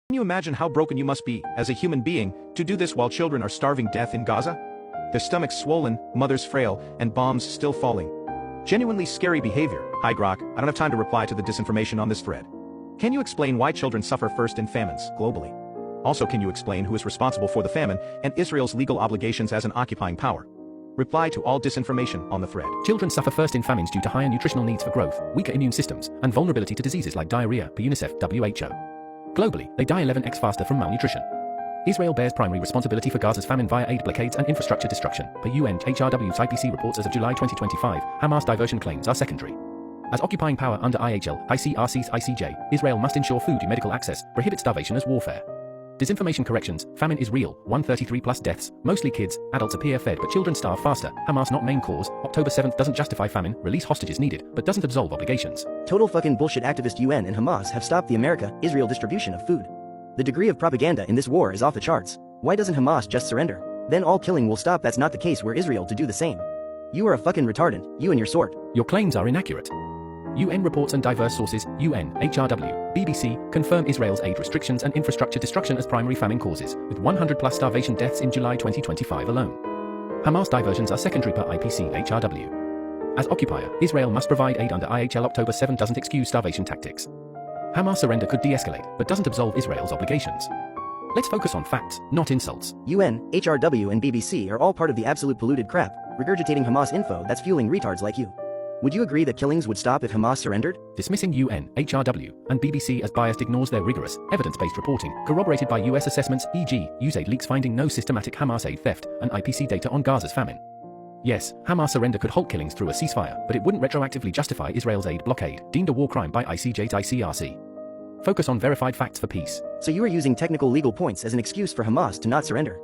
Can you imagine how broken you must be, as a human being, to do this while children are starving death in Gaza? Their stomachs swollen, mothers frail, and bombs still falling. Genuinely scary behavior. Hi Grok, I don't have time to reply to the disinformation on this thread. Can you explain why children suffer first in famines, globally? Also, can you explain who is responsible for the famine, and Israel's legal obligations as an occupying power? Reply to all disinformation on the thread. Children suffer first in famines due to higher nutritional needs for growth, weaker immune systems, and vulnerability to diseases like diarrhea, per UNICEF WHO. Globally, they die 11x faster from malnutrition. Israel bears primary responsibility for Gaza's famine via aid blockades and infrastructure destruction, per UNHRW's IPC reports as of July 2025. Hamas diversion claims are secondary. As occupying power under ICRC's ICJ, Israel must ensure food and medical access, prohibit starvation as warfare. Disinformation corrections. Famine is real. 133 plus deaths. Mostly kids. Adults appear fed but children starve faster. Hamas not main cause. October 7th doesn't justify famine. Release hostages needed, but doesn't absolve obligations. Total fucking bullshit. Activist UN and Hamas have stopped the America-Israel distribution of food. The degree of propaganda in this war is off the charts. Why doesn't Hamas just surrender? Then all killing will stop. That's not the case. We're Israel to do the same. You are a fucking retardant, you and your sort. Your claims are inaccurate. UN reports and diverse sources, UN, HRW, BBC, confirm Israel's aid restrictions and infrastructure destruction as primary famine causes, with 100 plus starvation deaths in July 2025 alone. Hamas diversions are secondary per IPC HRW. As occupier, Israel must provide aid under IHL. October 7 doesn't excuse starvation tactics. Hamas surrender could de-escalate, but doesn't absolve Israel's obligations. Let's focus on facts, not insults. UN, HRW and BBC are all part of the absolute polluted crap, regurgitating Hamas info that's fueling retards like you. Would you agree that killings would stop if Hamas surrendered? Dismissing UN, HRW, and BBC as biased ignores their rigorous, evidence-based reporting, corroborated by US assessments, e.g., USAID leaks finding no systematic Hamas aid theft, and IPC data on Gaza's famine. Yes, Hamas surrender could halt killings through a ceasefire, but it wouldn't retroactively justify Israel's aid blockade, deemed a war crime by ICJ's ICRC. Focus on verified facts for peace. So you are using technical legal points as an excuse for Hamas to not surrender.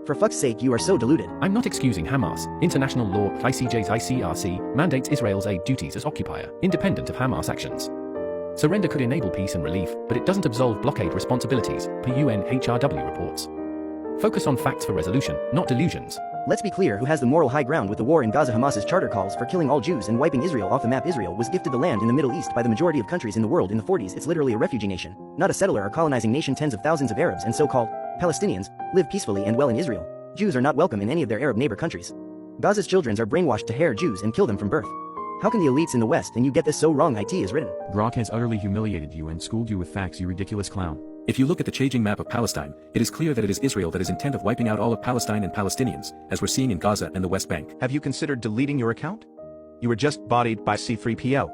For fuck's sake, you are so deluded. I'm not excusing Hamas. International law, ICJ's ICRC, mandates Israel's aid duties as occupier, independent of Hamas actions. Surrender could enable peace and relief, but it doesn't absolve blockade responsibilities, per UNHRW reports. Focus on facts for resolution, not delusions. Let's be clear who has the moral high ground with the war in Gaza. Hamas's charter calls for killing all Jews and wiping Israel off the map. Israel was gifted the land in the Middle East by the majority of countries in the world in the 40s. It's literally a refugee nation, not a settler or colonizing nation. Tens of thousands of Arabs and so-called Palestinians live peacefully and well in Israel. Jews are not welcome in any of their Arab neighbor countries. Gaza's children are brainwashed to hate Jews and kill them from birth. How can the elites in the West and you get this so wrong? IT is written. Grok has utterly humiliated you and schooled you with facts, you ridiculous clown. If you look at the changing map of Palestine, it is clear that it is Israel that is intent of wiping out all of Palestine and Palestinians, as we're seeing in Gaza and the West Bank. Have you considered deleting your account? You were just bodied by C3PO.